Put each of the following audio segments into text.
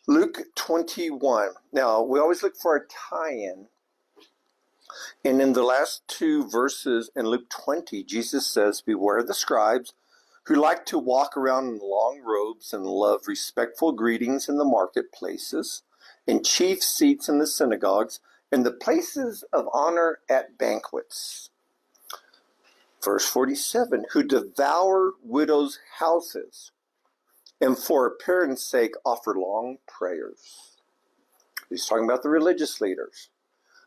Luke 21. Now, we always look for a tie-in. And in the last two verses in Luke 20, Jesus says, "Beware the scribes who like to walk around in long robes and love respectful greetings in the marketplaces, and chief seats in the synagogues, and the places of honor at banquets." Verse 47, "who devour widows' houses, and for appearance sake offer long prayers." He's talking about the religious leaders.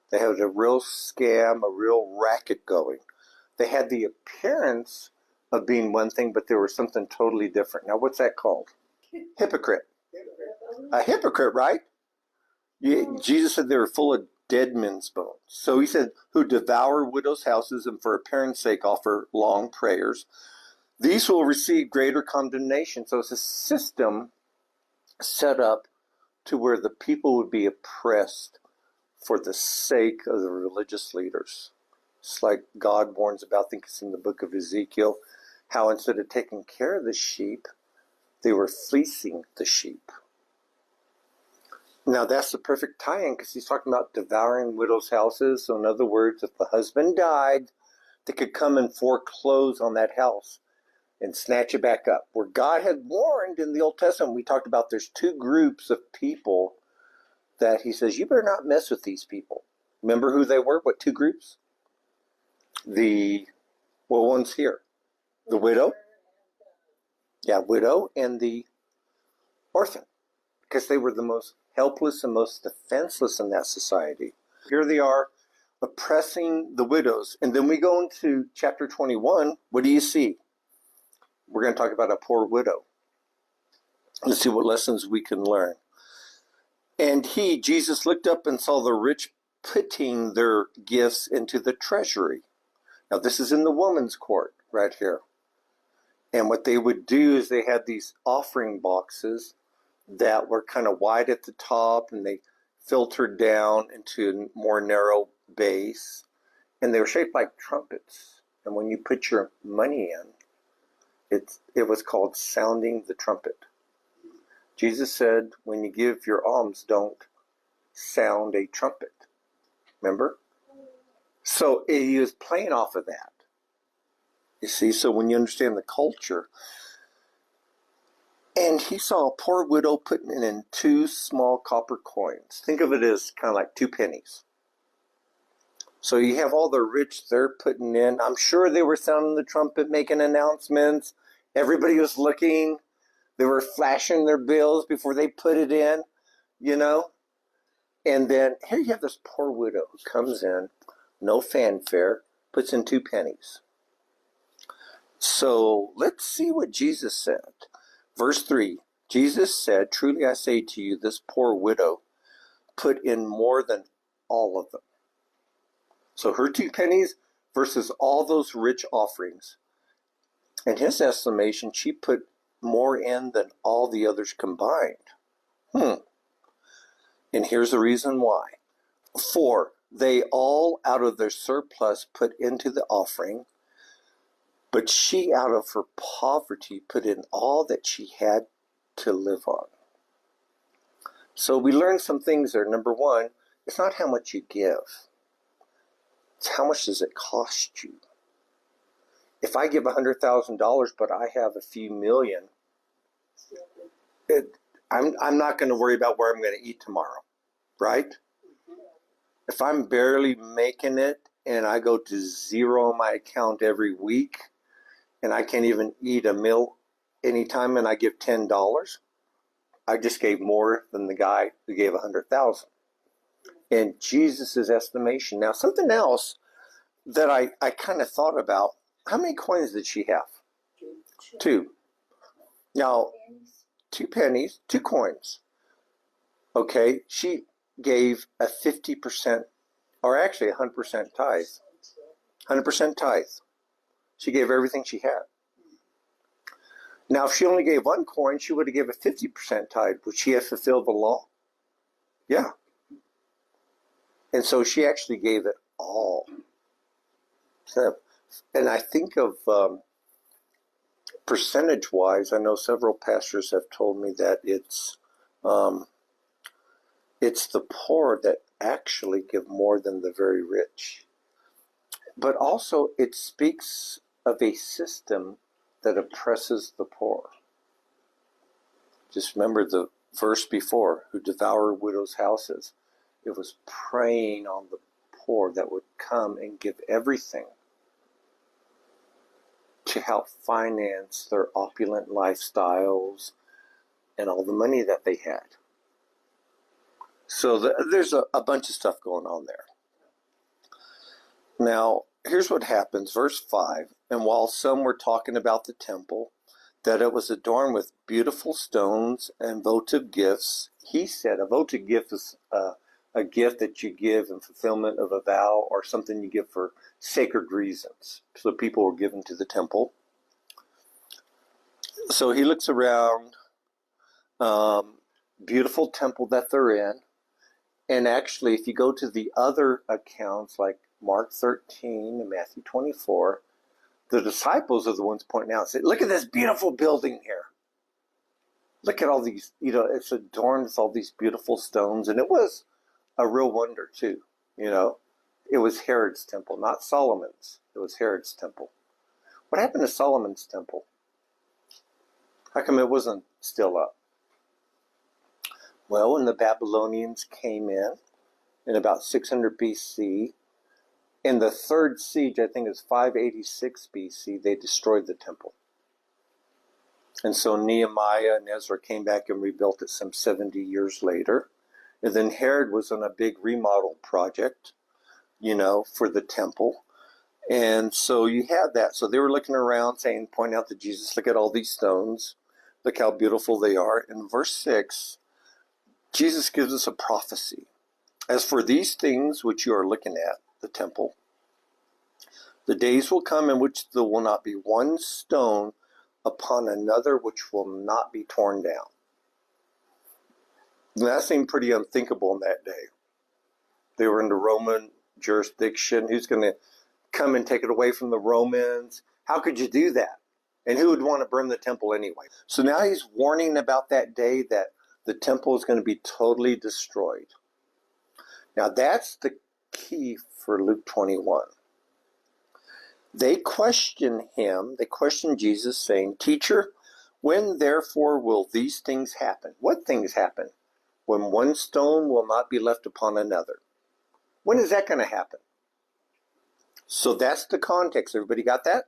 They had a real scam, a real racket going. They had the appearance of being one thing, but they were something totally different. Now, what's that called? Hypocrite. A hypocrite, right? Jesus said they were full of dead men's bones. So he said, "who devour widows' houses and for appearance sake offer long prayers. These will receive greater condemnation." So it's a system set up to where the people would be oppressed for the sake of the religious leaders. It's like God warns about, I think it's in the book of Ezekiel, how instead of taking care of the sheep, they were fleecing the sheep. Now that's the perfect tie-in, because he's talking about devouring widows' houses. So in other words, if the husband died, they could come and foreclose on that house and snatch it back up. Where God had warned in the Old Testament, we talked about there's two groups of people that he says, you better not mess with these people. Remember who they were? What two groups? One's here. The widow. Yeah, widow and the orphan. Because they were the most helpless and most defenseless in that society. Here they are oppressing the widows. And then we go into chapter 21. What do you see? We're going to talk about a poor widow. Let's see what lessons we can learn. "And he," Jesus, "looked up and saw the rich putting their gifts into the treasury." Now this is in the woman's court right here. And what they would do is they had these offering boxes that were kind of wide at the top, and they filtered down into a more narrow base. And they were shaped like trumpets. And when you put your money in, it was called sounding the trumpet. Jesus said, when you give your alms, don't sound a trumpet. Remember? So he was playing off of that. You see, so when you understand the culture. "And he saw a poor widow putting in two small copper coins." Think of it as kind of like 2 pennies. So you have all the rich, they're putting in. I'm sure they were sounding the trumpet, making announcements. Everybody was looking. They were flashing their bills before they put it in, And then here you have this poor widow who comes in, no fanfare, puts in 2 pennies. So let's see what Jesus said. Verse 3, Jesus said, "Truly I say to you, this poor widow put in more than all of them." So her 2 pennies versus all those rich offerings. In his estimation, she put more in than all the others combined. And here's the reason why. "For they all out of their surplus put into the offering, but she out of her poverty put in all that she had to live on." So we learned some things there. Number one, it's not how much you give. It's how much does it cost you. If I give $100,000, but I have a few million, I'm not going to worry about where I'm going to eat tomorrow, right? If I'm barely making it and I go to zero on my account every week and I can't even eat a meal anytime and I give $10, I just gave more than the guy who gave 100,000. In Jesus' estimation. Now, something else that I kind of thought about, how many coins did she have? 2. Now, 2 pennies, 2 coins. Okay, she gave a 50%, or actually 100% tithe. 100% tithe. She gave everything she had. Now, if she only gave 1 coin, she would have given a 50% tithe. Would she have fulfilled the law? Yeah. And so she actually gave it all. And I think of percentage-wise, I know several pastors have told me that it's It's the poor that actually give more than the very rich. But also it speaks of a system that oppresses the poor. Just remember the verse before, who devour widows' houses. It was preying on the poor that would come and give everything to help finance their opulent lifestyles and all the money that they had. So there's a bunch of stuff going on there. Now, here's what happens, verse 5. And while some were talking about the temple, that it was adorned with beautiful stones and votive gifts, he said, a votive gift is a gift that you give in fulfillment of a vow or something you give for sacred reasons. So people were given to the temple. So he looks around, beautiful temple that they're in. And actually, if you go to the other accounts like Mark 13 and Matthew 24, the disciples are the ones pointing out and say, look at this beautiful building here. Look at all these, it's adorned with all these beautiful stones. And it was a real wonder too, It was Herod's temple, not Solomon's. It was Herod's temple. What happened to Solomon's temple? How come it wasn't still up? Well, when the Babylonians came in about 600 BC, in the third siege, I think it was 586 BC, they destroyed the temple. And so Nehemiah and Ezra came back and rebuilt it some 70 years later. And then Herod was on a big remodel project, for the temple. And so you had that. So they were looking around saying, pointing out to Jesus, look at all these stones. Look how beautiful they are. In verse 6, Jesus gives us a prophecy. As for these things which you are looking at, the temple, the days will come in which there will not be one stone upon another which will not be torn down. And that seemed pretty unthinkable in that day. They were in the Roman jurisdiction. Who's going to come and take it away from the Romans? How could you do that? And who would want to burn the temple anyway? So now he's warning about that day that the temple is going to be totally destroyed. Now that's the key for Luke 21. They question him, they question Jesus, saying, Teacher, when therefore will these things happen? What things happen? When one stone will not be left upon another. When is that going to happen? So that's the context. Everybody got that?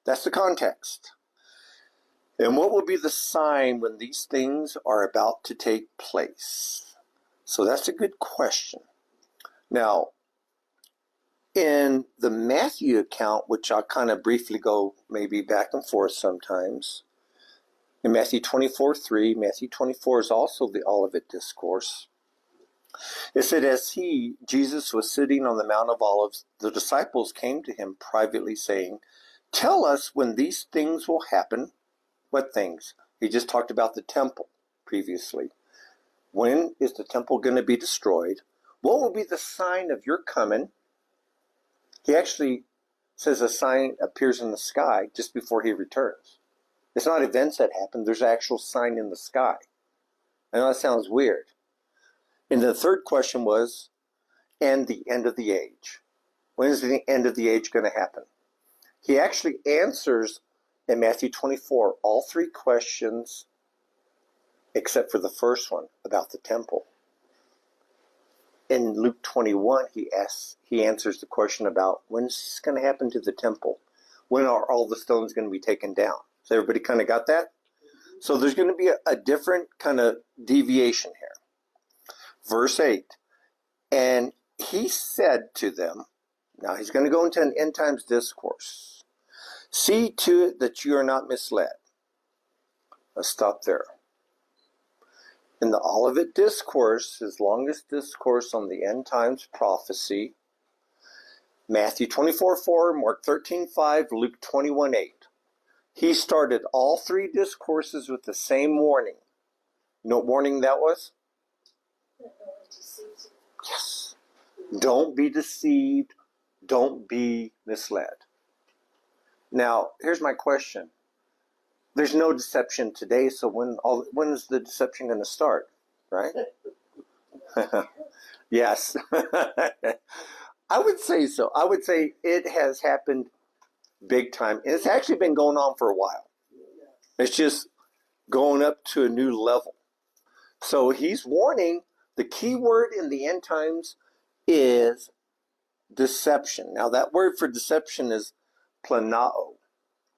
That's the context. And what will be the sign when these things are about to take place? So that's a good question. Now, in the Matthew account, which I'll kind of briefly go maybe back and forth sometimes, in Matthew 24:3, Matthew 24 is also the Olivet Discourse. It said, as Jesus, was sitting on the Mount of Olives, the disciples came to him privately saying, Tell us when these things will happen. What things? He just talked about the temple previously. When is the temple going to be destroyed? What will be the sign of your coming? He actually says a sign appears in the sky just before he returns. It's not events that happen. There's an actual sign in the sky. I know that sounds weird. And the third question was, and the end of the age. When is the end of the age going to happen? He actually answers in Matthew 24 all three questions except for the first one about the temple. In Luke 21, he answers the question about when's this going to happen to the temple? When are all the stones going to be taken down? So everybody kind of got that? So there's going to be a different kind of deviation here. Verse 8, and he said to them, now he's going to go into an end times discourse. See to it that you are not misled. Let's stop there. In the Olivet Discourse, his longest discourse on the end times prophecy, Matthew 24:4, Mark 13:5, Luke 21:8. He started all three discourses with the same warning. You know what warning that was? Yes. Don't be deceived. Don't be misled. Now, here's my question. There's no deception today, so when is the deception going to start, right? Yes. I would say so. I would say it has happened big time. And it's actually been going on for a while. It's just going up to a new level. So he's warning, the key word in the end times is deception. Now that word for deception is planao.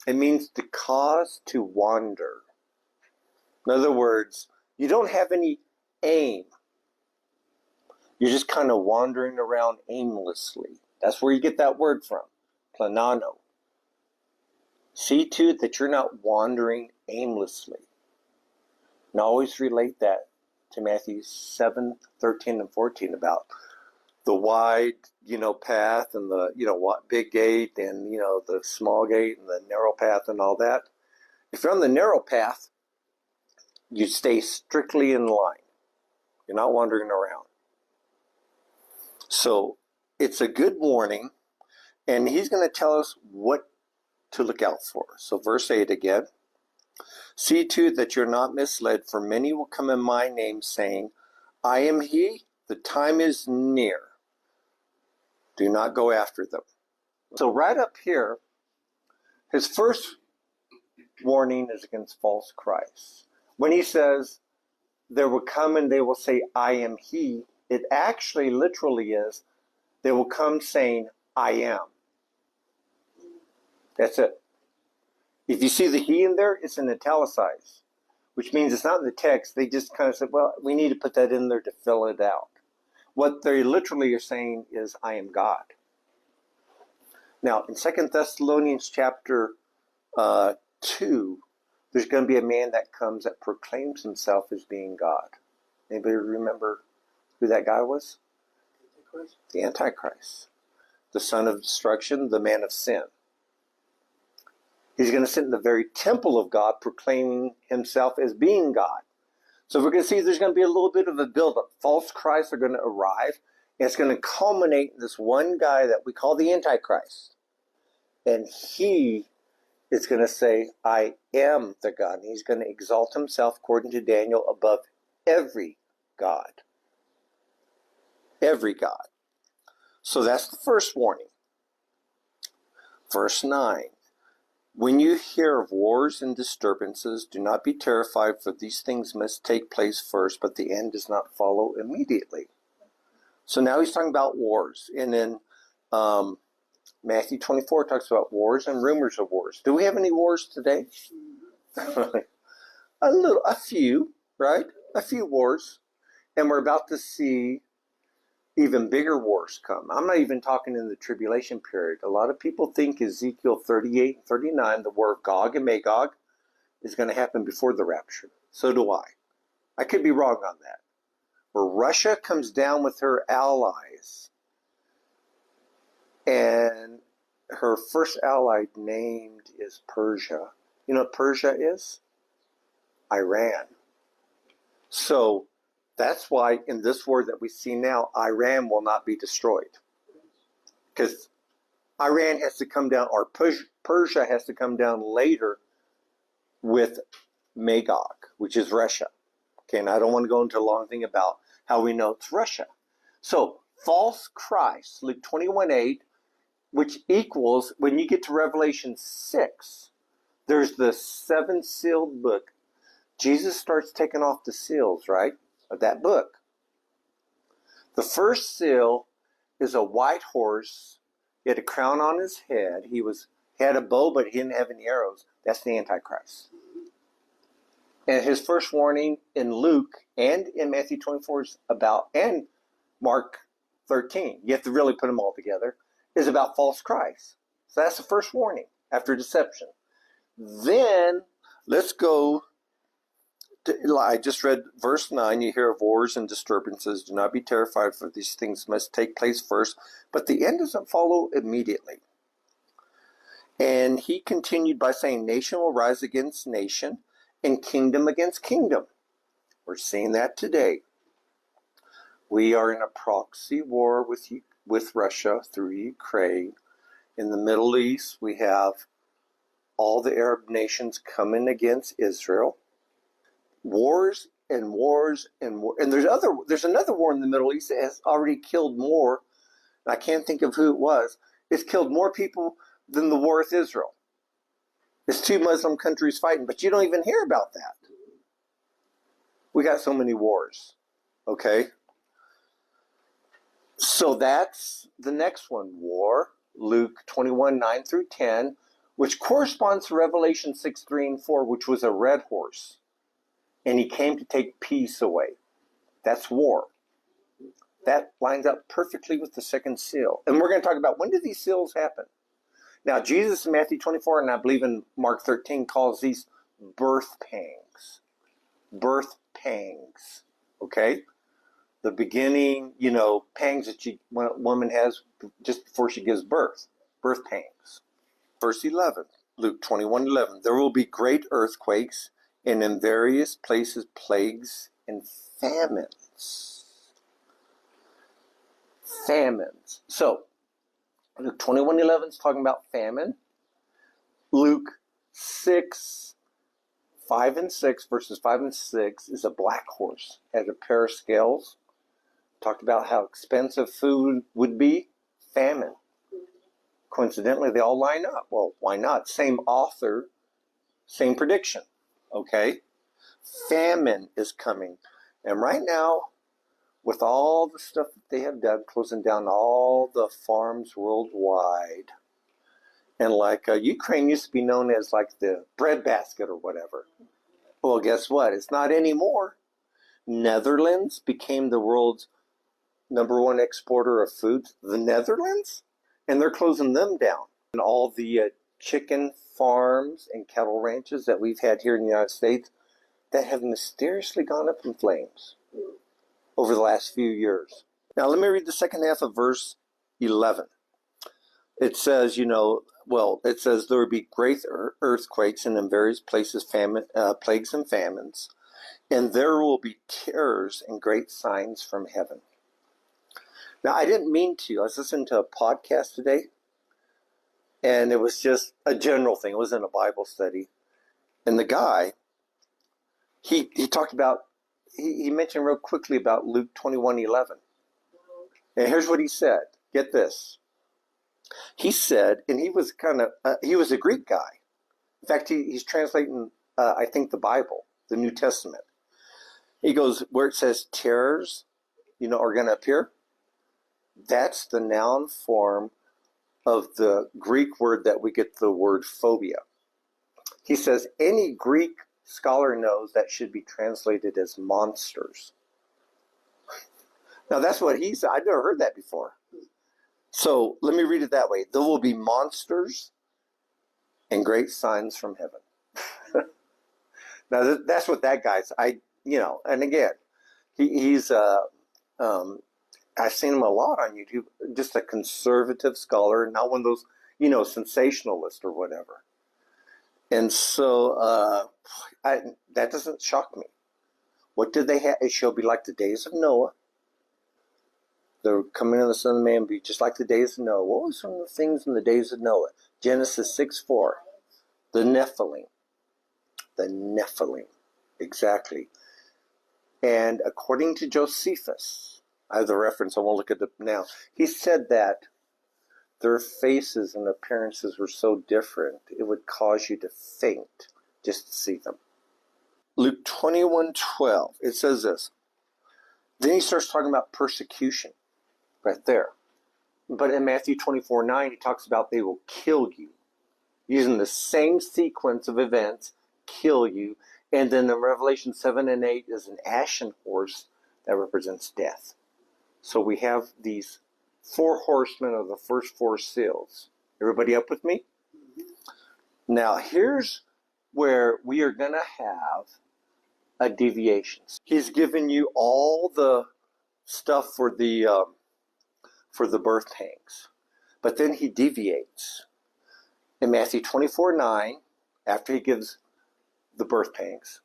It means to cause to wander. In other words, you don't have any aim. You're just kind of wandering around aimlessly. That's where you get that word from, planano. See to it that you're not wandering aimlessly. And I always relate that to Matthew 7, 13, and 14 about the wide, path and the, big gate and, the small gate and the narrow path and all that. If you're on the narrow path, you stay strictly in line. You're not wandering around. So it's a good warning, and he's going to tell us what to look out for. So verse 8 again. See to it that you're not misled, for many will come in my name, saying, I am he, the time is near. Do not go after them. So right up here, his first warning is against false Christ. When he says, there will come and they will say, I am he, it actually literally is, they will come saying, I am. That's it. If you see the he in there, it's in italicized, which means it's not in the text. They just kind of said, well, we need to put that in there to fill it out. What they literally are saying is, I am God. Now, in 2 Thessalonians chapter 2, there's going to be a man that comes that proclaims himself as being God. Anybody remember who that guy was? The Antichrist. The son of destruction, the man of sin. He's going to sit in the very temple of God, proclaiming himself as being God. So we're going to see there's going to be a little bit of a buildup. False Christs are going to arrive, and it's going to culminate in this one guy that we call the Antichrist. And he is going to say, I am the God. And he's going to exalt himself, according to Daniel, above every God. Every God. So that's the first warning. Verse 9. When you hear of wars and disturbances, do not be terrified, for these things must take place first, but the end does not follow immediately. So now he's talking about wars. And then Matthew 24 talks about wars and rumors of wars. Do we have any wars today? A few, right? A few wars. And we're about to see even bigger wars come. I'm not even talking in the tribulation period. A lot of people think Ezekiel 38 and 39, the war of Gog and Magog, is going to happen before the rapture. So do I. I could be wrong on that. Where Russia comes down with her allies, and her first ally named is Persia. You know what Persia is? Iran. So that's why in this war that we see now, Iran will not be destroyed. Because Iran has to come down, or Persia has to come down later with Magog, which is Russia. Okay, and I don't want to go into a long thing about how we know it's Russia. So, false Christ, Luke 21:8, which equals, when you get to Revelation 6, there's the 7-sealed book. Jesus starts taking off the seals, right, of that book. The first seal is a white horse. He had a crown on his head. He had a bow, but he didn't have any arrows. That's the Antichrist. And his first warning in Luke and in Matthew 24 is about, and Mark 13, you have to really put them all together, is about false Christ. So that's the first warning after deception. Then let's go to, I just read verse 9, you hear of wars and disturbances. Do not be terrified, for these things must take place first, but the end doesn't follow immediately. And he continued by saying, nation will rise against nation, and kingdom against kingdom. We're seeing that today. We are in a proxy war with Russia through Ukraine. In the Middle East, we have all the Arab nations coming against Israel. Wars and wars and war. And there's another war in the Middle East that has already killed more. I can't think of who it was. It's killed more people than the war with Israel. It's two Muslim countries fighting, but you don't even hear about that. We got so many wars. Okay? So that's the next one, war, Luke 21, 9 through 10, which corresponds to Revelation 6, 3 and 4, which was a red horse. And he came to take peace away. That's war. That lines up perfectly with the second seal. And we're going to talk about, when do these seals happen? Now, Jesus in Matthew 24, and I believe in Mark 13, calls these birth pangs. Birth pangs. Okay? The beginning, pangs that a woman has just before she gives birth. Birth pangs. Verse 11, Luke 21, 11. There will be great earthquakes, and in various places plagues and famines. Famines. So, Luke 21:11 is talking about famine. Luke 6, 5 and 6, verses 5 and 6 is a black horse. Has a pair of scales. Talked about how expensive food would be. Famine. Coincidentally, they all line up. Well, why not? Same author, same prediction. Okay? Famine is coming. And right now, with all the stuff that they have done, closing down all the farms worldwide, and Ukraine used to be known as like the breadbasket or whatever. Well, guess what? It's not anymore. Netherlands became the world's #1 exporter of food. The Netherlands? And they're closing them down. And all the chicken farms and cattle ranches that we've had here in the United States that have mysteriously gone up in flames over the last few years. Now, let me read the second half of verse 11. It says, it says there will be great earthquakes and in various places plagues and famines, and there will be terrors and great signs from heaven. Now, I didn't mean to. I was listening to a podcast today, and it was just a general thing. It wasn't a Bible study. And the guy, he talked about, he mentioned real quickly about Luke 21:11. And here's what he said. Get this. He said, and he was he was a Greek guy. In fact, he's translating, I think, the Bible, the New Testament. He goes, where it says terrors, are going to appear. That's the noun form of the Greek word that we get the word phobia. He says any Greek scholar knows that should be translated as monsters. Now that's what he said. I've never heard that before. So let me read it that way. There will be monsters and great signs from heaven. Now that's what that guy's. And again, he's I've seen him a lot on YouTube. Just a conservative scholar, not one of those sensationalists or whatever. And so that doesn't shock me. What did they have? It shall be like the days of Noah. The coming of the Son of Man be just like the days of Noah. What was some of the things in the days of Noah? Genesis 6:4. The Nephilim. The Nephilim. Exactly. And according to Josephus, I have the reference, I won't look at it now. He said that their faces and appearances were so different, it would cause you to faint just to see them. Luke 21:12, it says this. Then he starts talking about persecution right there. But in Matthew 24:9, he talks about they will kill you. Using the same sequence of events, kill you. And then in Revelation 7 and 8 is an ashen horse that represents death. So we have these 4 horsemen of the first 4 seals. Everybody up with me? Now here's where we are going to have a deviation. He's given you all the stuff for the birth pangs. But then he deviates. In Matthew 24:9, after he gives the birth pangs,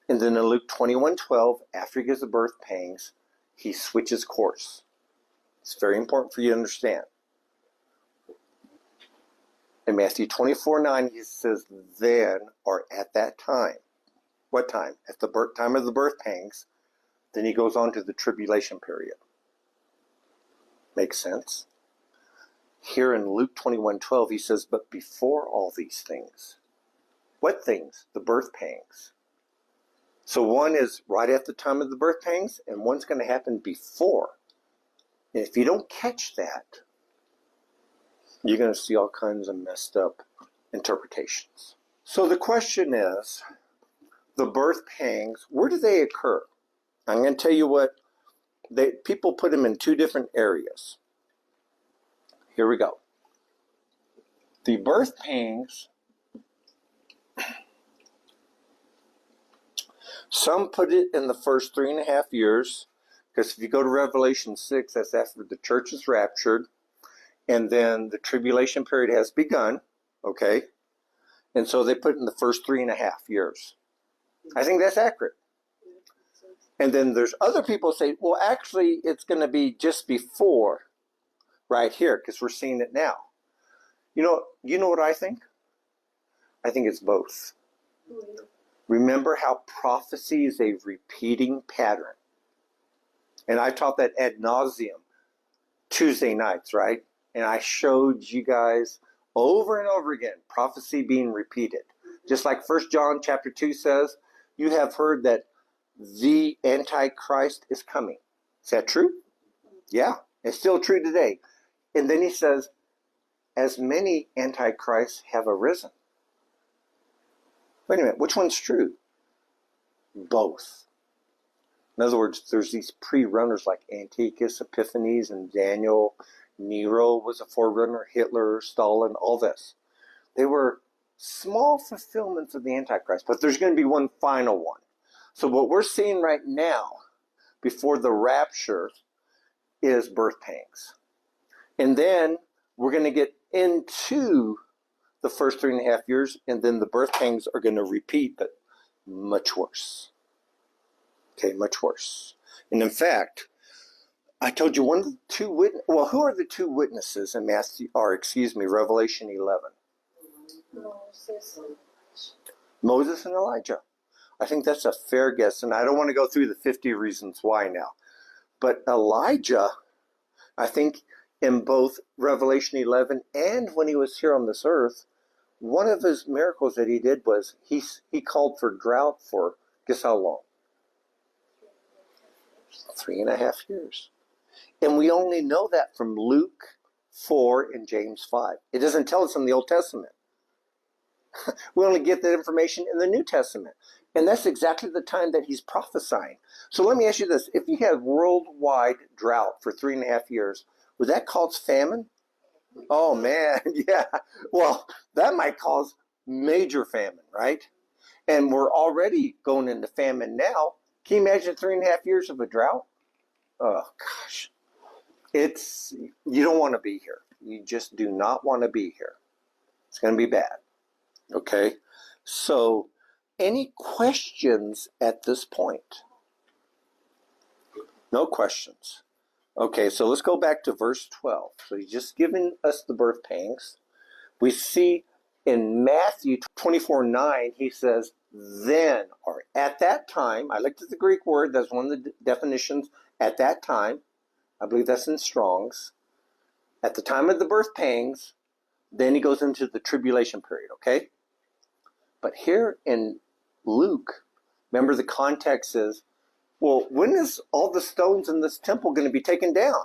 and then in Luke 21:12, after he gives the birth pangs, he switches course. It's very important for you to understand. In Matthew 24:9, he says, then or at that time. What time? At the time of the birth pangs. Then he goes on to the tribulation period. Makes sense? Here in Luke 21:12, he says, but before all these things. What things? The birth pangs. So one is right at the time of the birth pangs, and one's going to happen before. And if you don't catch that, you're going to see all kinds of messed up interpretations. So the question is, the birth pangs, where do they occur? I'm going to tell you what, people put them in two different areas. Here we go. The birth pangs, some put it in the first 3.5 years, because if you go to Revelation 6, that's after the church is raptured, and then the tribulation period has begun, okay? And so they put it in the first 3.5 years. I think that's accurate. And then there's other people say, well, actually, it's going to be just before right here, because we're seeing it now. You know what I think? I think it's both. Remember how prophecy is a repeating pattern. And I taught that ad nauseum Tuesday nights, right? And I showed you guys over and over again, prophecy being repeated. Just like 1 John chapter 2 says, you have heard that the Antichrist is coming. Is that true? Yeah, it's still true today. And then he says, as many Antichrists have arisen. Wait a minute, which one's true? Both. In other words, there's these pre-runners like Antiochus Epiphanes and Daniel. Nero was a forerunner, Hitler, Stalin, all this. They were small fulfillments of the Antichrist, but there's going to be one final one. So what we're seeing right now, before the rapture, is birth pangs. And then we're going to get into the first 3.5 years, and then the birth pangs are going to repeat, but much worse. Okay, much worse. And in fact, I told you one of the two witnesses, well, who are the two witnesses in Revelation 11? Moses and Elijah. I think that's a fair guess, and I don't want to go through the 50 reasons why now. But Elijah, I think in both Revelation 11 and when he was here on this earth, one of his miracles that he did was he called for drought for, guess how long? 3.5 years. And we only know that from Luke 4 and James 5. It doesn't tell us in the Old Testament. We only get that information in the New Testament. And that's exactly the time that he's prophesying. So let me ask you this. If you had worldwide drought for 3.5 years, would that cause famine? Oh, man, yeah. Well, that might cause major famine, right? And we're already going into famine now. Can you imagine 3.5 years of a drought? Oh, gosh. You don't want to be here. You just do not want to be here. It's going to be bad. Okay? So, any questions at this point? No questions. Okay, so let's go back to verse 12. So he's just given us the birth pangs. We see in Matthew 24:9, he says, then, or at that time, I looked at the Greek word, that's one of the definitions, at that time, I believe that's in Strong's, at the time of the birth pangs, then he goes into the tribulation period, okay? But here in Luke, remember the context is, well, when is all the stones in this temple going to be taken down?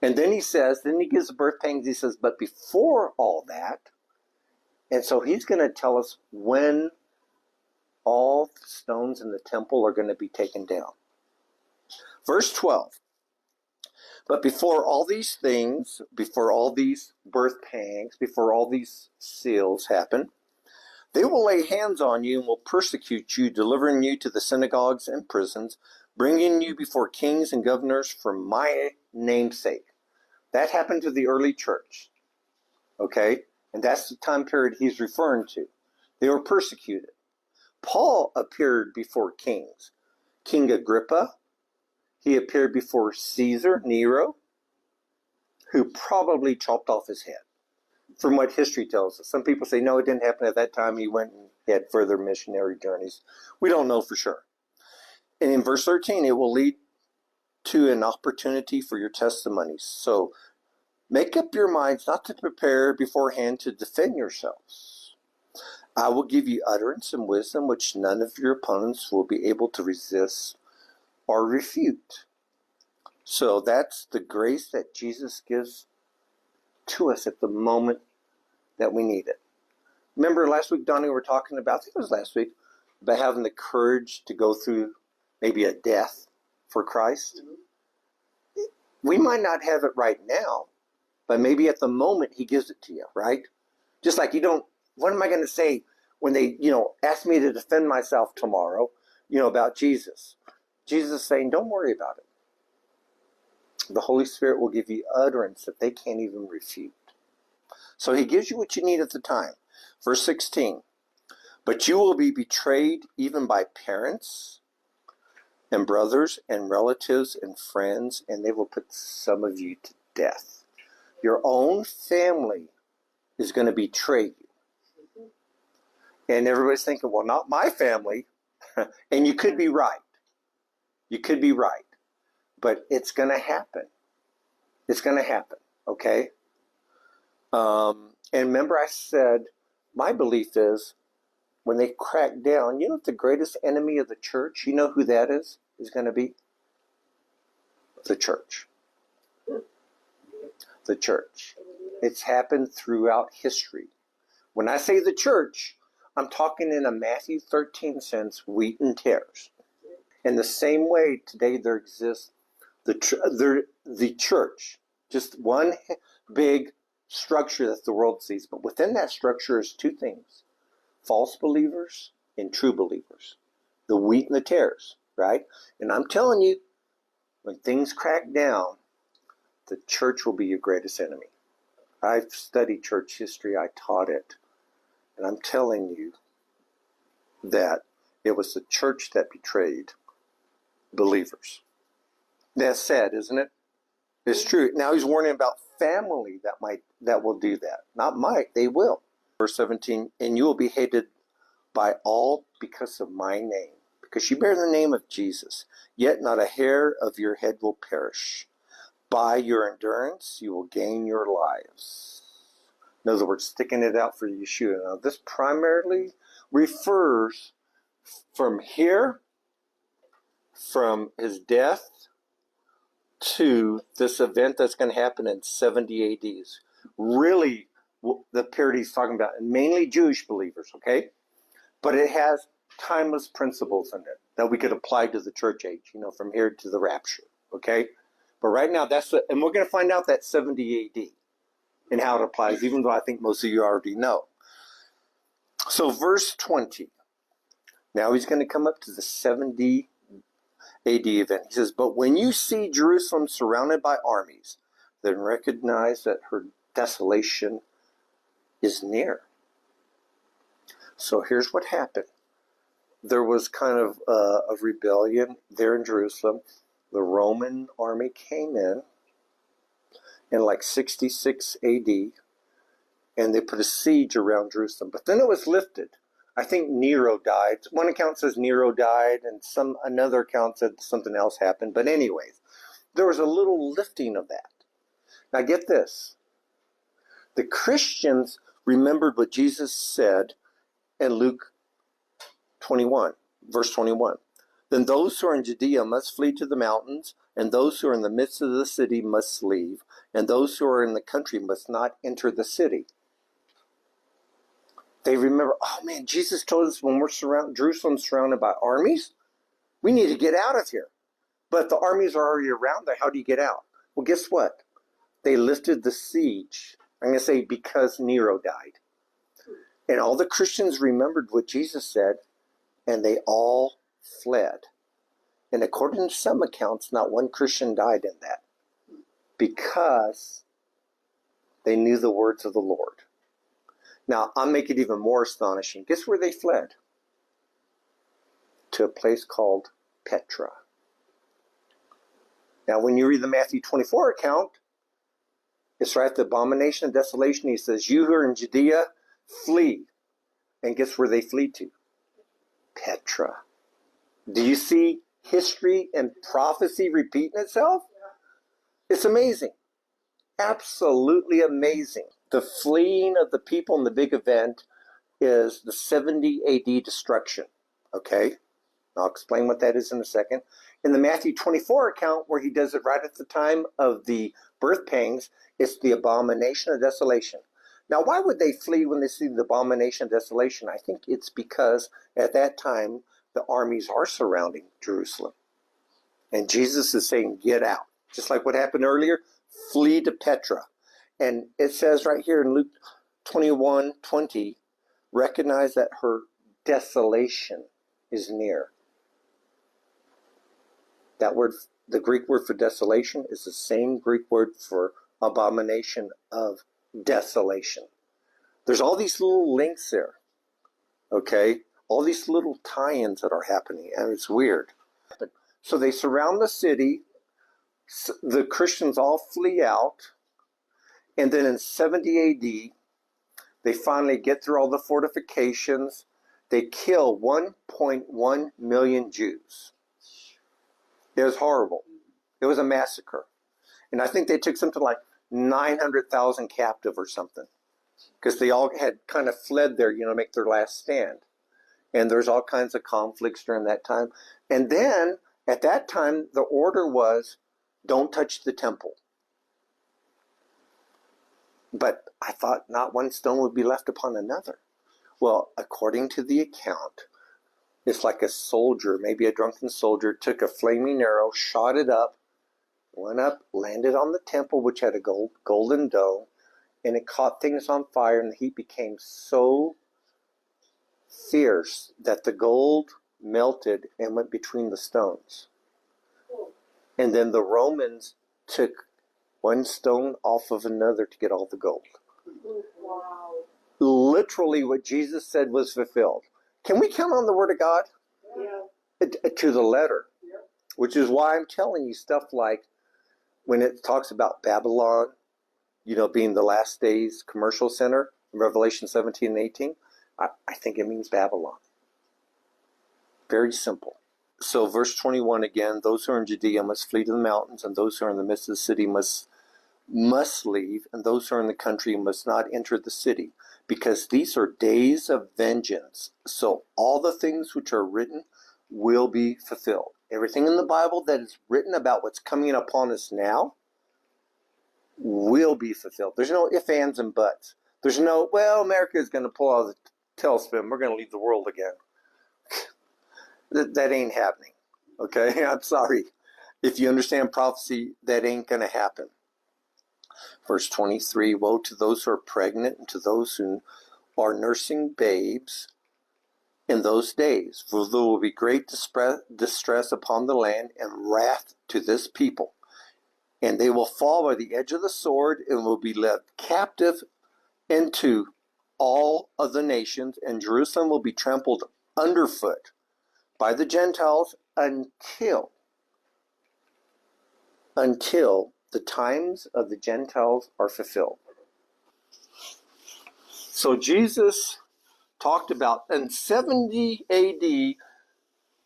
And then he gives the birth pangs, he says, but before all that, and so he's going to tell us when all the stones in the temple are going to be taken down. Verse 12, but before all these things, before all these birth pangs, before all these seals happen, they will lay hands on you and will persecute you, delivering you to the synagogues and prisons, bringing you before kings and governors for my name's sake. That happened to the early church, okay? And that's the time period he's referring to. They were persecuted. Paul appeared before kings. King Agrippa, he appeared before Caesar, Nero, who probably chopped off his head, from what history tells us. Some people say, no, it didn't happen at that time. He went had further missionary journeys. We don't know for sure. And in verse 13, it will lead to an opportunity for your testimonies. So make up your minds not to prepare beforehand to defend yourselves. I will give you utterance and wisdom which none of your opponents will be able to resist or refute. So that's the grace that Jesus gives to us at the moment that we need it. Remember last week, Donnie, we were talking about, I think it was last week, about having the courage to go through maybe a death for Christ. We might not have it right now, but maybe at the moment he gives it to you, right? Just like you don't, what am I going to say when they, ask me to defend myself tomorrow, about Jesus? Jesus is saying, don't worry about it. The Holy Spirit will give you utterance that they can't even refute. So he gives you what you need at the time. Verse 16, but you will be betrayed even by parents and brothers and relatives and friends, and they will put some of you to death. Your own family is going to betray you. And everybody's thinking, well, not my family. And you could be right. You could be right. But it's going to happen. It's going to happen, okay? And remember I said, my belief is, when they crack down, what the greatest enemy of the church, you know who that is going to be? The church. The church. It's happened throughout history. When I say the church, I'm talking in a Matthew 13 sense, wheat and tares. In the same way, today there exists the church, just one big structure that the world sees. But within that structure is two things: false believers and true believers. The wheat and the tares, right? And I'm telling you, when things crack down, the church will be your greatest enemy. I've studied church history. I taught it. And I'm telling you that it was the church that betrayed believers. That's sad, isn't it? It's true. Now he's warning about family that will do that. Not might, they will. Verse 17, and you will be hated by all because of my name, because you bear the name of Jesus. Yet not a hair of your head will perish. By your endurance, you will gain your lives. In other words, sticking it out for Yeshua. Now, this primarily refers from here, from his death, to this event that's going to happen in 70 AD. Really, the period he's talking about, and mainly Jewish believers, okay? But it has timeless principles in it that we could apply to the church age, from here to the rapture, okay? But right now, and we're going to find out that 70 AD and how it applies, even though I think most of you already know. So verse 20. Now he's going to come up to the 70 AD event. He says, but when you see Jerusalem surrounded by armies, then recognize that her desolation is near. So here's what happened. There was kind of a rebellion there in Jerusalem. The Roman army came in like 66 AD, and they put a siege around Jerusalem. But then it was lifted. I think Nero died. One account says Nero died, and another account said something else happened. But anyways, there was a little lifting of that. Now get this. The Christians remembered what Jesus said in Luke 21, verse 21. Then those who are in Judea must flee to the mountains, and those who are in the midst of the city must leave, and those who are in the country must not enter the city. They remember, oh man, Jesus told us when Jerusalem's surrounded by armies, we need to get out of here. But the armies are already around there. How do you get out? Well, guess what? They lifted the siege. I'm going to say because Nero died. And all the Christians remembered what Jesus said, and they all fled. And according to some accounts, not one Christian died in that, because they knew the words of the Lord. Now, I'll make it even more astonishing. Guess where they fled? To a place called Petra. Now, when you read the Matthew 24 account, it's right at the abomination of desolation. He says, you who are in Judea, flee. And guess where they flee to? Petra. Do you see history and prophecy repeating itself? It's amazing. Absolutely amazing. The fleeing of the people in the big event is the 70 AD destruction. Okay? I'll explain what that is in a second. In the Matthew 24 account, where he does it right at the time of the birth pangs, it's the abomination of desolation. Now, why would they flee when they see the abomination of desolation? I think it's because at that time, the armies are surrounding Jerusalem. And Jesus is saying, get out. Just like what happened earlier, flee to Petra. And it says right here in Luke 21:20, recognize that her desolation is near. That word, the Greek word for desolation, is the same Greek word for abomination of desolation. There's all these little links there, okay? All these little tie-ins that are happening, and it's weird. So they surround the city, the Christians all flee out, and then in 70 AD, they finally get through all the fortifications. They kill 1.1 million Jews. It was horrible. It was a massacre. And I think they took something like 900,000 captive or something, because they all had kind of fled there, to make their last stand. And there's all kinds of conflicts during that time. And then, at that time, the order was, don't touch the temple. But I thought not one stone would be left upon another. Well, according to the account, it's like a soldier, maybe a drunken soldier, took a flaming arrow, shot it up, went up, landed on the temple, which had a golden dome, and it caught things on fire, and the heat became so fierce that the gold melted and went between the stones. And then the Romans took one stone off of another to get all the gold. Wow. Literally what Jesus said was fulfilled. Can we count on the Word of God? Yeah. To the letter. Yeah. Which is why I'm telling you stuff like when it talks about Babylon, being the last days commercial center, in Revelation 17 and 18, I think it means Babylon. Very simple. So verse 21 again, those who are in Judea must flee to the mountains, and those who are in the midst of the city must leave, and those who are in the country must not enter the city, because these are days of vengeance. So all the things which are written will be fulfilled. Everything in the Bible that is written about what's coming upon us now will be fulfilled. There's no ifs, ands, and buts. There's no, America is going to pull out the tailspin. We're going to leave the world again. That ain't happening. Okay? I'm sorry. If you understand prophecy, that ain't going to happen. Verse 23, woe to those who are pregnant and to those who are nursing babes in those days, for there will be great distress upon the land and wrath to this people. And they will fall by the edge of the sword and will be led captive into all of the nations, and Jerusalem will be trampled underfoot by the Gentiles until the times of the Gentiles are fulfilled. So Jesus talked about in 70 AD,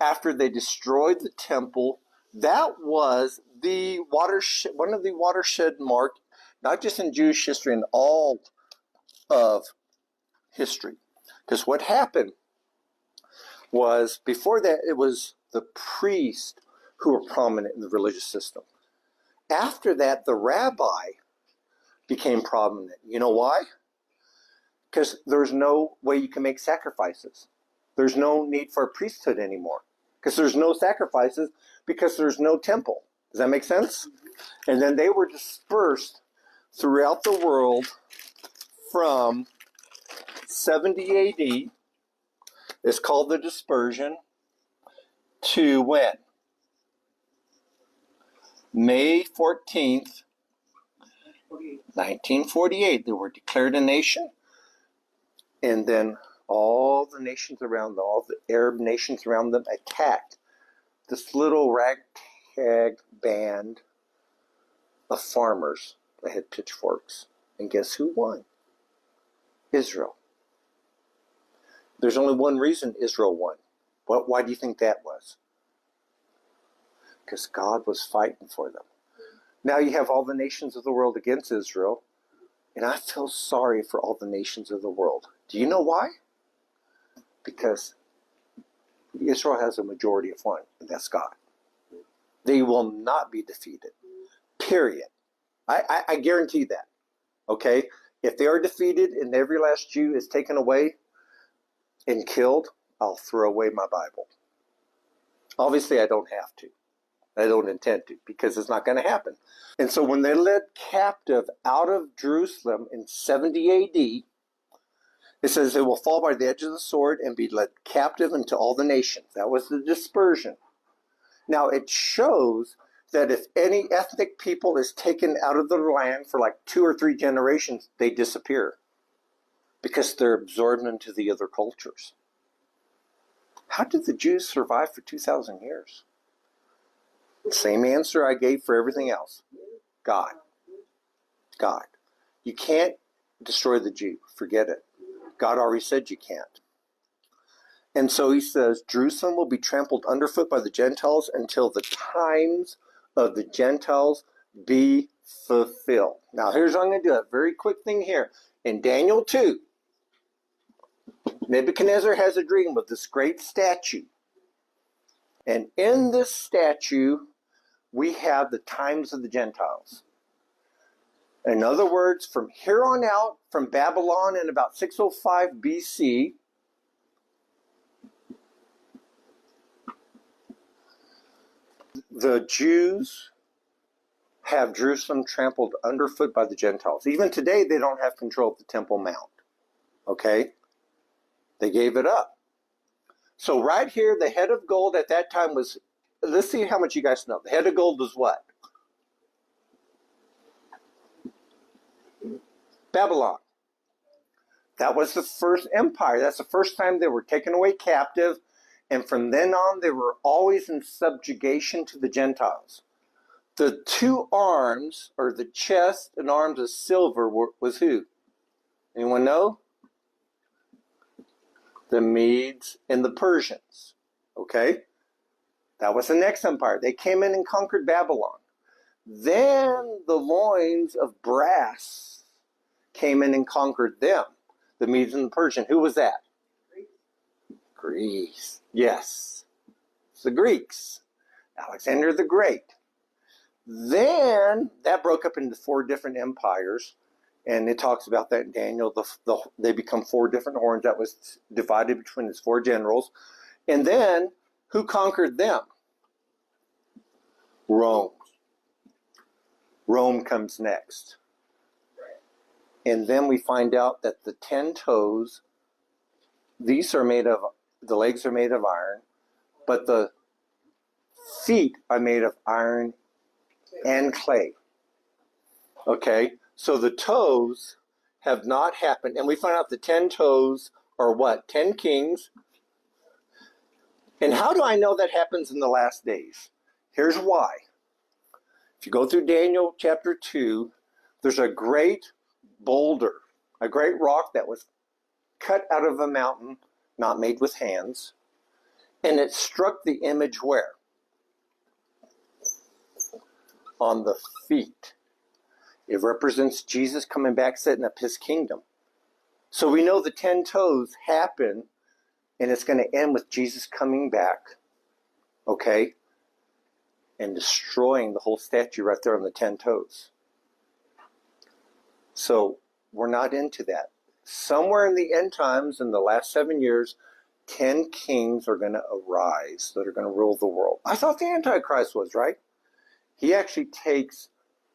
after they destroyed the temple, that was the watershed, one of the watershed mark, not just in Jewish history, in all of history. Because what happened was, before that, it was the priests who were prominent in the religious system. After that, the rabbi became prominent. You know why? Because there's no way you can make sacrifices. There's no need for a priesthood anymore. Because there's no sacrifices, because there's no temple. Does that make sense? And then they were dispersed throughout the world from 70 AD. It's called the dispersion. To when? May 14th, 1948. They were declared a nation. And then all the nations around them, all the Arab nations around them, attacked this little ragtag band of farmers that had pitchforks. And guess who won? Israel. There's only one reason Israel won. Why do you think that was? Because God was fighting for them. Now you have all the nations of the world against Israel, and I feel sorry for all the nations of the world. Do you know why? Because Israel has a majority of one, and that's God. They will not be defeated. Period. I guarantee that. Okay? If they are defeated and every last Jew is taken away and killed, I'll throw away my Bible. Obviously, I don't have to. I don't intend to, because it's not going to happen. And so when they led captive out of Jerusalem in 70 AD, it says they will fall by the edge of the sword and be led captive into all the nations. That was the dispersion. Now it shows that if any ethnic people is taken out of the land for like 2 or 3 generations, they disappear because they're absorbed into the other cultures. How did the Jews survive for 2,000 years? Same answer I gave for everything else. God. God. You can't destroy the Jew. Forget it. God already said you can't. And so he says, Jerusalem will be trampled underfoot by the Gentiles until the times of the Gentiles be fulfilled. Now here's what I'm going to do. A very quick thing here. In Daniel 2, Nebuchadnezzar has a dream of this great statue. And in this statue, we have the times of the Gentiles. In other words, from here on out, from Babylon in about 605 BC, the Jews have Jerusalem trampled underfoot by the Gentiles. Even today, they don't have control of the Temple Mount. Okay? They gave it up. So right here, the head of gold at that time was, let's see how much you guys know. The head of gold was what? Babylon. That was the first empire. That's the first time they were taken away captive. And from then on, they were always in subjugation to the Gentiles. The 2 arms, or the chest and arms of silver, was who? Anyone know? The Medes and the Persians. Okay? That was the next empire. They came in and conquered Babylon. Then the loins of brass came in and conquered them. The Medes and the Persians. Who was that? Greece. Yes. It's the Greeks. Alexander the Great. Then that broke up into 4 different empires. And it talks about that in Daniel. They become 4 different horns that was divided between his 4 generals. And then, who conquered them? Rome. Rome comes next. And then we find out that the 10 toes, these are made of, the legs are made of iron, but the feet are made of iron and clay. Okay? So the toes have not happened. And we find out the 10 toes are what? 10 kings. And how do I know that happens in the last days? Here's why. If you go through Daniel chapter 2, there's a great boulder, a great rock that was cut out of a mountain, not made with hands. And it struck the image where? On the feet. It represents Jesus coming back, setting up his kingdom. So we know the 10 toes happen, and it's going to end with Jesus coming back, okay, and destroying the whole statue right there on the 10 toes. So we're not into that. Somewhere in the end times, in the last 7 years, 10 kings are going to arise that are going to rule the world. I thought the Antichrist was, right? He actually takes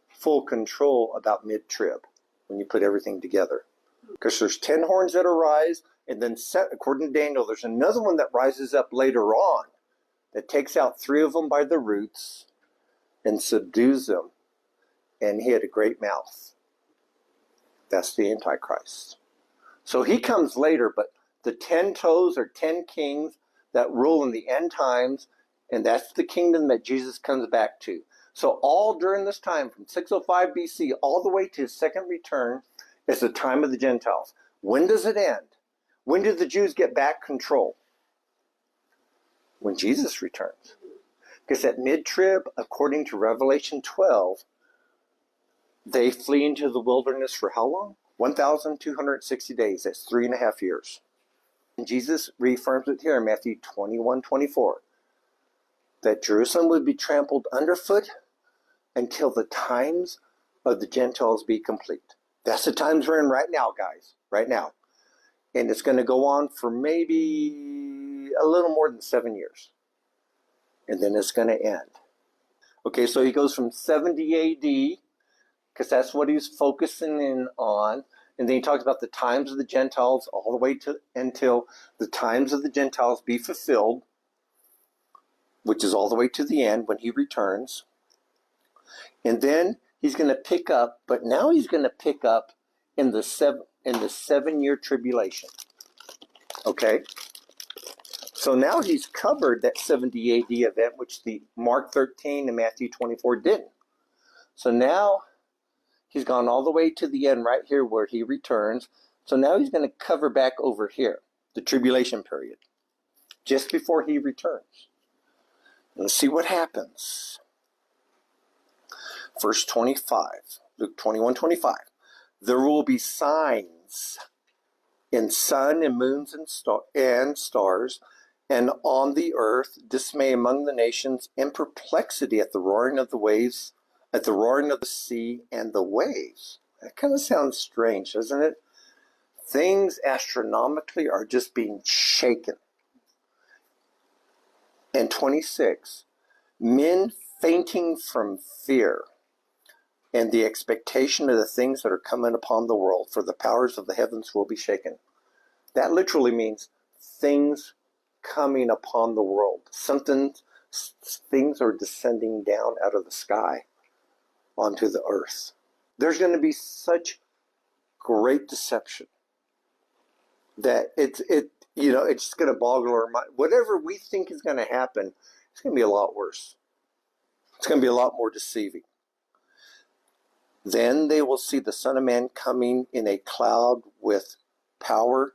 full control about mid-trib when you put everything together. Because there's 10 horns that arise, and then according to Daniel, there's another one that rises up later on that takes out 3 of them by the roots and subdues them. And he had a great mouth. That's the Antichrist. So he comes later, but the 10 toes are 10 kings that rule in the end times, and that's the kingdom that Jesus comes back to. So all during this time, from 605 BC all the way to his second return, is the time of the Gentiles. When does it end? When do the Jews get back control? When Jesus returns. Because at mid-trib, according to Revelation 12, they flee into the wilderness for how long? 1,260 days. That's 3.5 years. And Jesus reaffirms it here in Matthew 21:24, that Jerusalem would be trampled underfoot until the times of the Gentiles be complete. That's the times we're in right now, guys. Right now. And it's going to go on for maybe a little more than 7 years. And then it's going to end. Okay, so he goes from 70 AD, because that's what he's focusing in on. And then he talks about the times of the Gentiles all the way to until the times of the Gentiles be fulfilled, which is all the way to the end when he returns. And then he's going to pick up, but now he's going to pick up in the 7-year tribulation. Okay? So now he's covered that 70 AD event, which the Mark 13 and Matthew 24 didn't. So now he's gone all the way to the end right here where he returns. So now he's going to cover back over here, the tribulation period, just before he returns. Let's see what happens. Verse 25, Luke 21:25. There will be signs in sun and moons and stars, and on the earth dismay among the nations, and perplexity at the roaring of the waves, at the roaring of the sea and the waves. That kind of sounds strange, doesn't it? Things astronomically are just being shaken. And 26, men fainting from fear and the expectation of the things that are coming upon the world, for the powers of the heavens will be shaken. That literally means things coming upon the world. Things are descending down out of the sky onto the earth. There's going to be such great deception that it's going to boggle our mind. Whatever we think is going to happen, it's going to be a lot worse. It's going to be a lot more deceiving. Then they will see the Son of Man coming in a cloud with power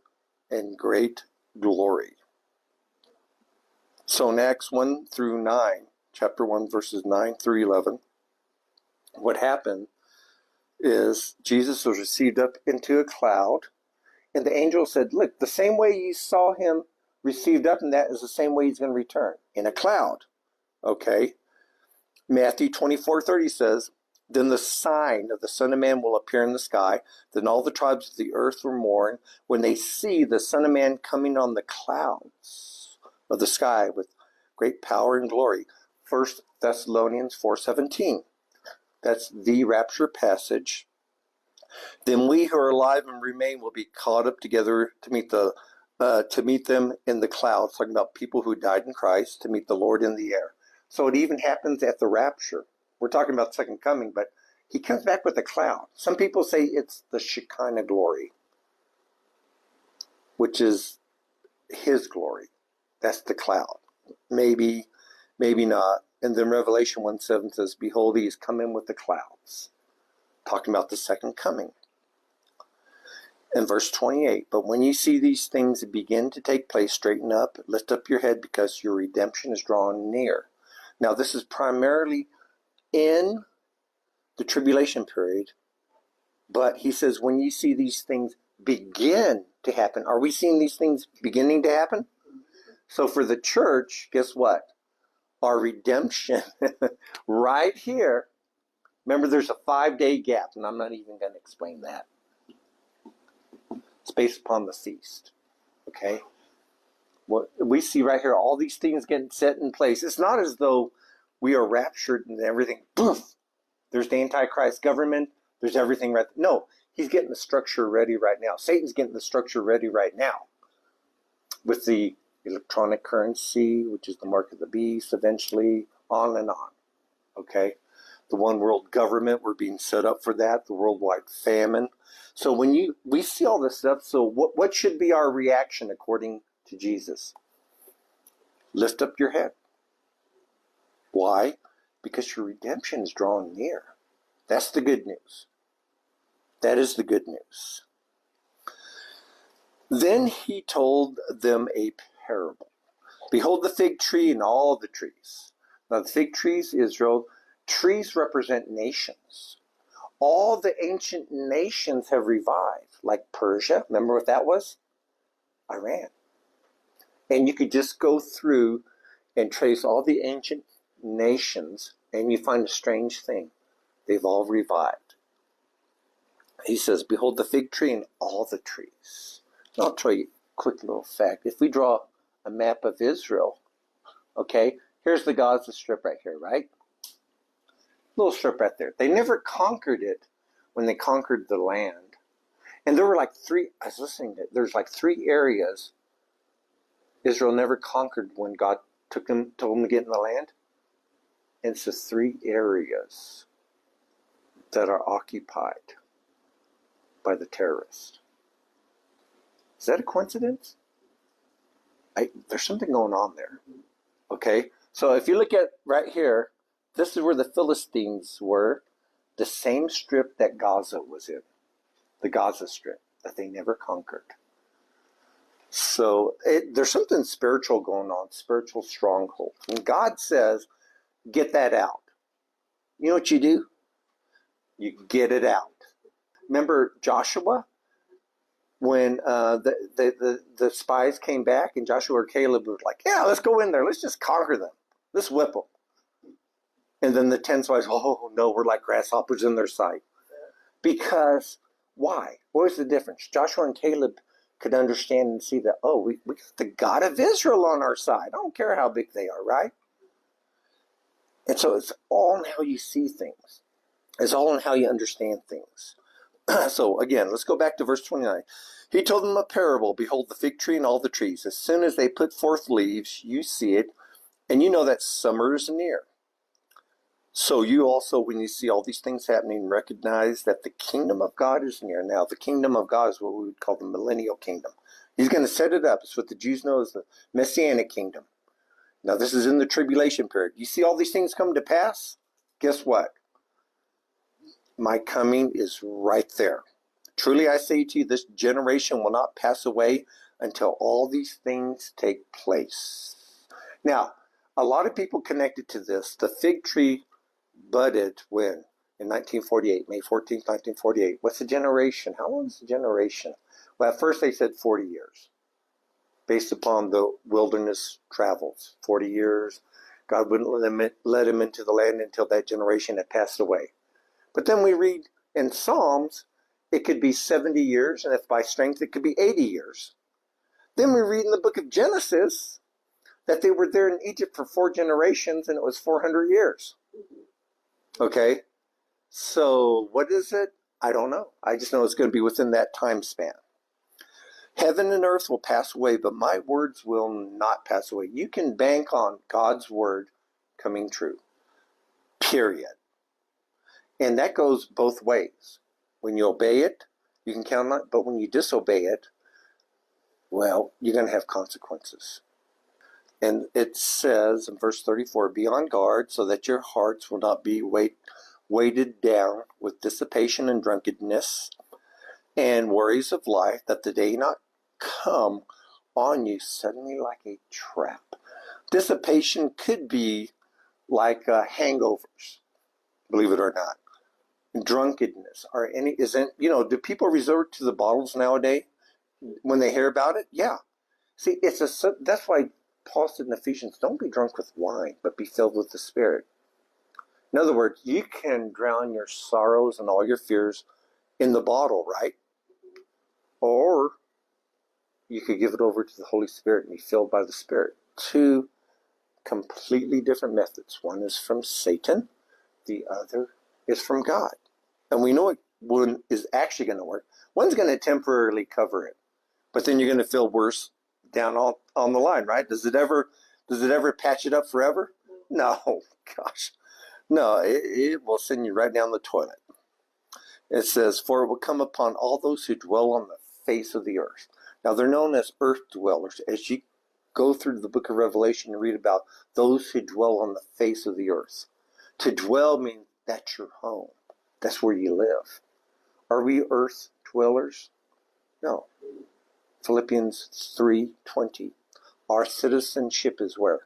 and great glory. So in Acts 1 through 9, chapter 1, verses 9 through 11, what happened is Jesus was received up into a cloud, and the angel said, look, the same way you saw him received up in that is the same way he's going to return, in a cloud. Okay? Matthew 24:30 says, then the sign of the Son of Man will appear in the sky. Then all the tribes of the earth will mourn when they see the Son of Man coming on the clouds of the sky with great power and glory. 1 Thessalonians 4:17. That's the rapture passage. Then we who are alive and remain will be caught up together to meet them in the clouds. Talking about people who died in Christ, to meet the Lord in the air. So it even happens at the rapture. We're talking about second coming, but he comes back with a cloud. Some people say it's the Shekinah glory, which is his glory. That's the cloud. Maybe, maybe not. And then Revelation 1:7 says, behold, he is coming with the clouds. Talking about the second coming. And verse 28, but when you see these things begin to take place, straighten up, lift up your head, because your redemption is drawing near. Now this is primarily in the tribulation period, but he says when you see these things begin to happen, are we seeing these things beginning to happen? So for the church, guess what? Our redemption right here. Remember, there's a 5-day gap, and I'm not even going to explain that. It's based upon the feast. Okay? What we see right here, all these things getting set in place. It's not as though we are raptured and everything, poof, there's the Antichrist government, there's everything right there. No, he's getting the structure ready right now. Satan's getting the structure ready right now. With the electronic currency, which is the mark of the beast, eventually, on and on. Okay? The one world government, we're being set up for that, the worldwide famine. So when we see all this stuff, so what should be our reaction according to Jesus? Lift up your head. Why? Because your redemption is drawing near. That's the good news. That is the good news. Then he told them a parable. Behold the fig tree and all the trees. Now the fig trees, Israel, trees represent nations. All the ancient nations have revived, like Persia. Remember what that was? Iran. And you could just go through and trace all the ancient nations, and you find a strange thing. They've all revived. He says, behold the fig tree and all the trees. And I'll tell you a quick little fact. If we draw a map of Israel, okay, here's the Gaza Strip right here, right? Little strip right there. They never conquered it when they conquered the land. And there were like I was listening to it, there's like 3 areas Israel never conquered when God told them to get in the land. And it's the 3 areas that are occupied by the terrorists. Is that a coincidence? There's something going on there. Okay? So if you look at right here, this is where the Philistines were, the same strip that Gaza was in, the Gaza Strip that they never conquered. So there's something spiritual going on, spiritual stronghold. And God says, get that out. You know what you do? You get it out. Remember Joshua? When the spies came back and Joshua or Caleb were like, yeah, let's go in there. Let's just conquer them. Let's whip them. And then the 10 spies, oh no, we're like grasshoppers in their sight. Because, why? What was the difference? Joshua and Caleb could understand and see that, oh, we got the God of Israel on our side. I don't care how big they are, right? And so it's all in how you see things. It's all in how you understand things. So again, let's go back to verse 29. He told them a parable. Behold the fig tree and all the trees. As soon as they put forth leaves, you see it, and you know that summer is near. So you also, when you see all these things happening, recognize that the kingdom of God is near. Now, the kingdom of God is what we would call the millennial kingdom. He's going to set it up. It's what the Jews know as the messianic kingdom. Now, this is in the tribulation period. You see all these things come to pass? Guess what? My coming is right there. Truly I say to you, this generation will not pass away until all these things take place. Now, a lot of people connected to this. The fig tree budded when? In 1948, May 14th, 1948. What's the generation? How long is the generation? Well, at first they said 40 years, based upon the wilderness travels. 40 years. God wouldn't let him into the land until that generation had passed away. But then we read in Psalms, it could be 70 years, and if by strength, it could be 80 years. Then we read in the book of Genesis that they were there in Egypt for 4 generations, and it was 400 years. Okay? So what is it? I don't know. I just know it's going to be within that time span. Heaven and earth will pass away, but my words will not pass away. You can bank on God's word coming true. Period. And that goes both ways. When you obey it, you can count on it, but when you disobey it, well, you're going to have consequences. And it says in verse 34, be on guard so that your hearts will not be weighted down with dissipation and drunkenness and worries of life, that the day not come on you suddenly like a trap. Dissipation could be like hangovers, believe it or not. Drunkenness or do people resort to the bottles nowadays when they hear about it? Yeah. See, that's why Paul said in Ephesians, don't be drunk with wine, but be filled with the Spirit. In other words, you can drown your sorrows and all your fears in the bottle, right? Or you could give it over to the Holy Spirit and be filled by the Spirit. 2 completely different methods. One is from Satan. The other is from God. And we know one is actually going to work. One's going to temporarily cover it, but then you're going to feel worse down on the line, right? Does it ever patch it up forever? No, gosh. No, it will send you right down the toilet. It says, for it will come upon all those who dwell on the face of the earth. Now, they're known as earth dwellers. As you go through the book of Revelation, you read about those who dwell on the face of the earth. To dwell means that's your home. That's where you live. Are we earth dwellers? No. Philippians 3:20. Our citizenship is where?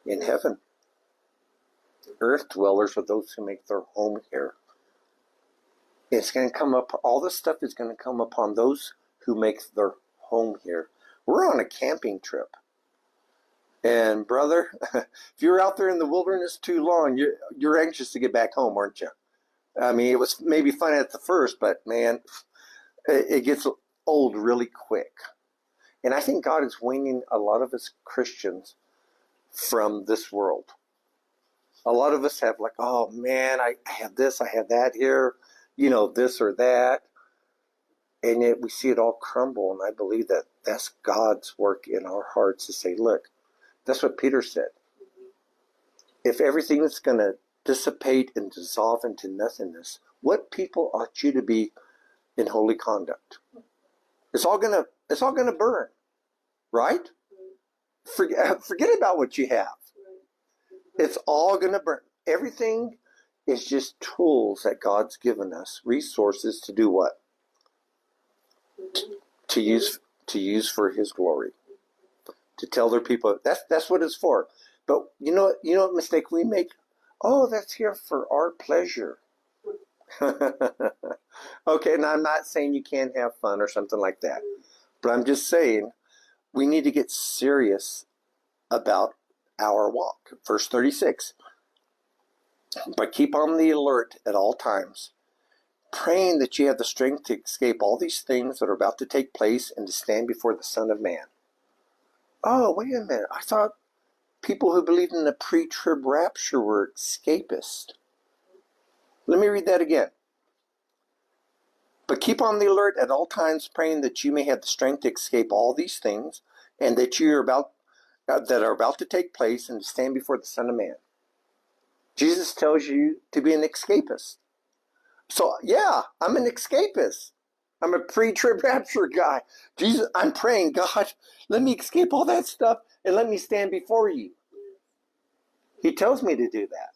In heaven. Earth dwellers are those who make their home here. It's going to come up, all this stuff is going to come upon those who make their home here. We're on a camping trip. And brother, if you're out there in the wilderness too long, you're anxious to get back home, aren't you? I mean, it was maybe fun at the first, but man, it gets old really quick. And I think God is weaning a lot of us Christians from this world. A lot of us have like, oh man, I have this, I have that here, this or that. And yet we see it all crumble. And I believe that that's God's work in our hearts to say, look, that's what Peter said. If everything is going to dissipate and dissolve into nothingness, what people ought you to be in holy conduct? It's all gonna burn, right? Forget about what you have. It's all gonna burn. Everything is just tools that God's given us, resources to do what? To use for His glory. To tell their people that's what it's for. But you know what mistake we make? Oh, that's here for our pleasure. Okay, and I'm not saying you can't have fun or something like that. But I'm just saying we need to get serious about our walk. Verse 36. But keep on the alert at all times, praying that you have the strength to escape all these things that are about to take place and to stand before the Son of Man. Oh, wait a minute. I thought people who believed in the pre-trib rapture were escapists. Let me read that again. But keep on the alert at all times, praying that you may have the strength to escape all these things, and that that are about to take place, and to stand before the Son of Man. Jesus tells you to be an escapist. So yeah, I'm an escapist. I'm a pre-trib rapture guy. Jesus, I'm praying, God, let me escape all that stuff and let me stand before you. He tells me to do that.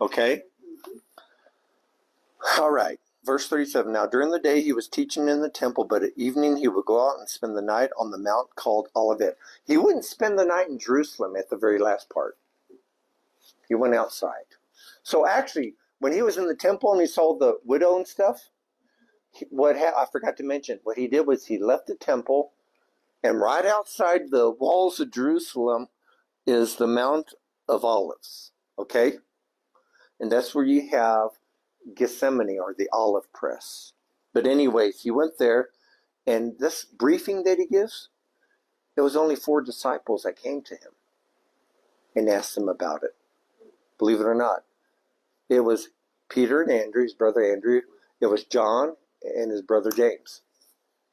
Okay? All right. Verse 37. Now during the day he was teaching in the temple, but at evening he would go out and spend the night on the mount called Olivet. He wouldn't spend the night in Jerusalem at the very last part. He went outside. So actually, when he was in the temple and he saw the widow and stuff, I forgot to mention, what he did was he left the temple, and right outside the walls of Jerusalem is the Mount of Olives, okay? And that's where you have Gethsemane, or the olive press. But anyways, he went there, and this briefing that he gives, there was only 4 disciples that came to him and asked him about it. Believe it or not. It was Peter and Andrew, his brother Andrew. It was John and his brother James,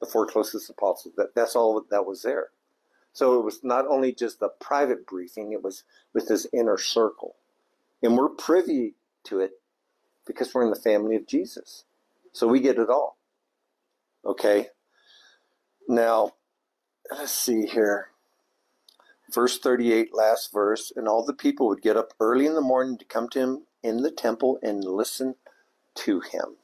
the 4 closest apostles. That's all that was there. So it was not only just a private briefing, it was with his inner circle. And we're privy to it because we're in the family of Jesus. So we get it all. Okay? Now, let's see here. Verse 38, last verse. And all the people would get up early in the morning to come to him in the temple and listen to him.